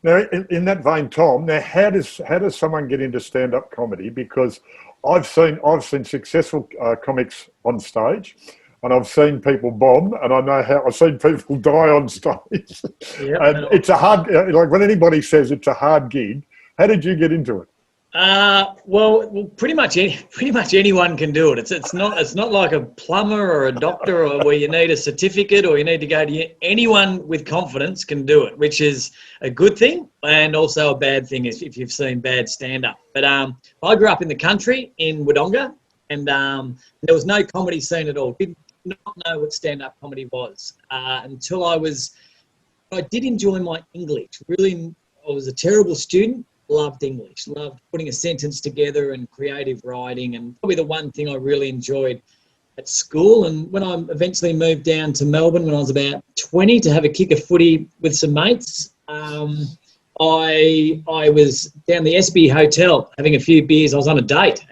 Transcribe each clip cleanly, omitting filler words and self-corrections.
Now, in that vein, Tom, now how does someone get into stand-up comedy? Because I've seen successful comics on stage, and I've seen people bomb, and I know how I've seen people die on stage. Yep. And it's a hard, like when anybody says it's a hard gig. How did you get into it? Well, pretty much anyone can do it. It's not like a plumber or a doctor or where you need a certificate or you need to go to anyone with confidence can do it, which is a good thing and also a bad thing if you've seen bad stand-up. But I grew up in the country in Wodonga, and there was no comedy scene at all. Did not know what stand-up comedy was until I did enjoy my English. Really, I was a terrible student. Loved English, loved putting a sentence together and creative writing, and probably the one thing I really enjoyed at school. And when I eventually moved down to Melbourne when I was about 20 to have a kick of footy with some mates, I was down the SB Hotel having a few beers. I was on a date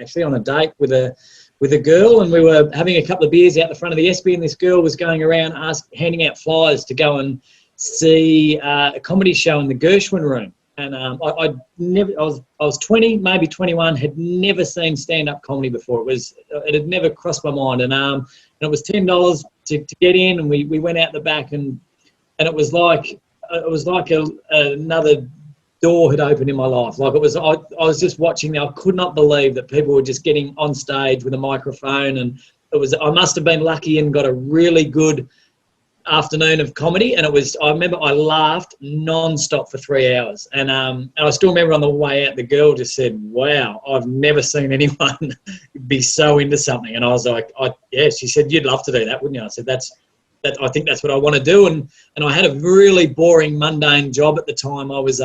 with a girl, and we were having a couple of beers out the front of the SB, and this girl was going around handing out flyers to go and see a comedy show in the Gershwin Room. And I was 20, maybe 21, had never seen stand-up comedy before. It had never crossed my mind. And it was $10 to get in, and we went out the back, and it was like another door had opened in my life. Like I was just watching. I could not believe that people were just getting on stage with a microphone, and I must have been lucky and got a really good afternoon of comedy, and I remember I laughed non-stop for 3 hours, and I still remember on the way out the girl just said, "Wow, I've never seen anyone be so into something." And I was like, "Yeah." She said, "You'd love to do that, wouldn't you?" I said, I think that's what I want to do." And I had a really boring, mundane job at the time. I was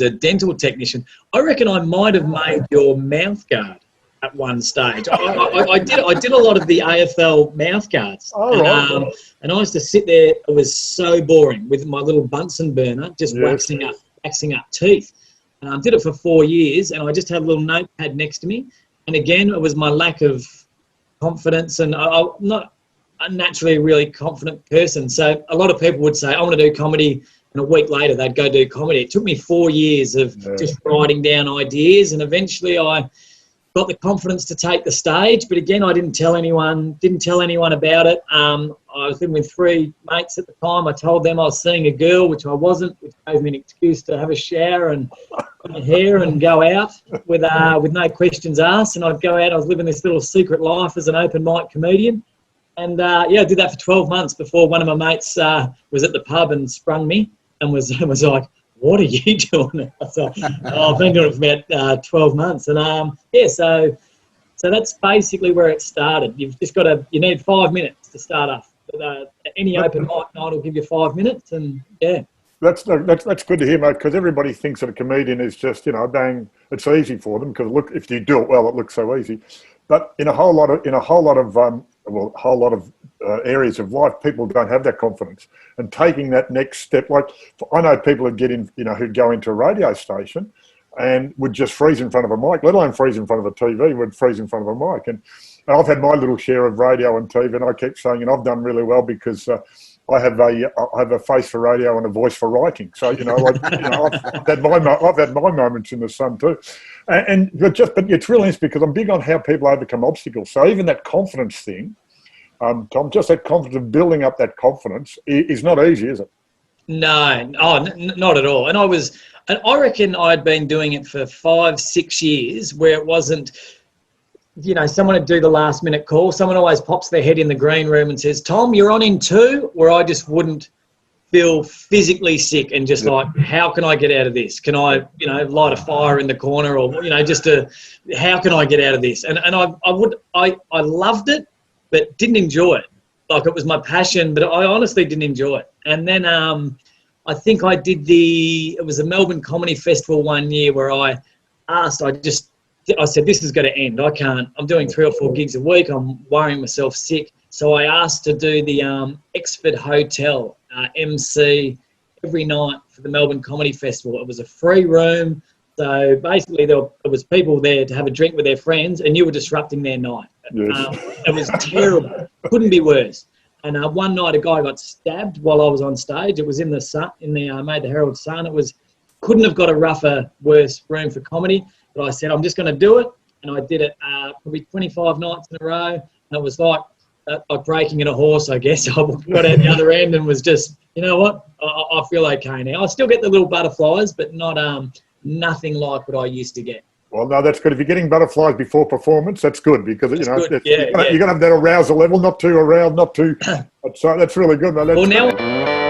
a dental technician. I reckon I might have made your mouth guard at one stage. I did a lot of the AFL mouth guards. Oh, right. And I used to sit there. It was so boring with my little Bunsen burner, just waxing up teeth. And I did it for 4 years, and I just had a little notepad next to me. And again, it was my lack of confidence, and I'm not naturally a really confident person. So a lot of people would say, "I want to do comedy," and a week later they'd go do comedy. It took me 4 years of just writing down ideas, and eventually I got the confidence to take the stage. But again, I didn't tell anyone about it. I was living with 3 mates at the time. I told them I was seeing a girl, which I wasn't, which gave me an excuse to have a shower and cut my hair and go out with no questions asked. And I'd go out. I was living this little secret life as an open mic comedian. And I did that for 12 months before one of my mates was at the pub and sprung me and was like, "What are you doing?" I thought, I've been doing it for about 12 months. And so that's basically where it started. You've just you need 5 minutes to start off. Any open mic night will give you 5 minutes, and That's good to hear, mate, because everybody thinks that a comedian is just, bang, it's easy for them, because look, if you do it well, it looks so easy. But in a whole lot of areas of life, people don't have that confidence, and taking that next step. Like I know people who get in, who go into a radio station and would just freeze in front of a mic, let alone freeze in front of a TV, would freeze in front of a mic. And I've had my little share of radio and TV, and I keep saying, I've done really well because I have a face for radio and a voice for writing. So I've had my moments in the sun too. But it's really interesting because I'm big on how people overcome obstacles. So even that confidence thing, Tom, just that confidence of building up that confidence is not easy, is it? No, not at all. And I reckon I'd been doing it for 5-6 years where it wasn't, someone would do the last minute call. Someone always pops their head in the green room and says, "Tom, you're on in 2," where I just wouldn't feel physically sick and just like, how can I get out of this? Can I, light a fire in the corner or, how can I get out of this? And I loved it, but didn't enjoy it. Like it was my passion, but I honestly didn't enjoy it. And then I think I did it was a Melbourne Comedy Festival one year where I said, this is going to end. I'm doing 3 or 4 gigs a week. I'm worrying myself sick. So I asked to do the Exford Hotel MC every night for the Melbourne Comedy Festival. It was a free room. So basically there was people there to have a drink with their friends and you were disrupting their night. Yes. It was terrible. Couldn't be worse. And one night a guy got stabbed while I was on stage. It was in the Sun, made the Herald Sun. Couldn't have got a rougher, worse room for comedy. But I said, I'm just going to do it. And I did it probably 25 nights in a row. And it was like breaking in a horse, I guess. I got out the other end and was just, you know what? I feel okay now. I still get the little butterflies, but not nothing like what I used to get. Well, no, that's good. If you're getting butterflies before performance, that's good because you're going to have that arousal level, not too aroused, not too. So that's really good. Well, now.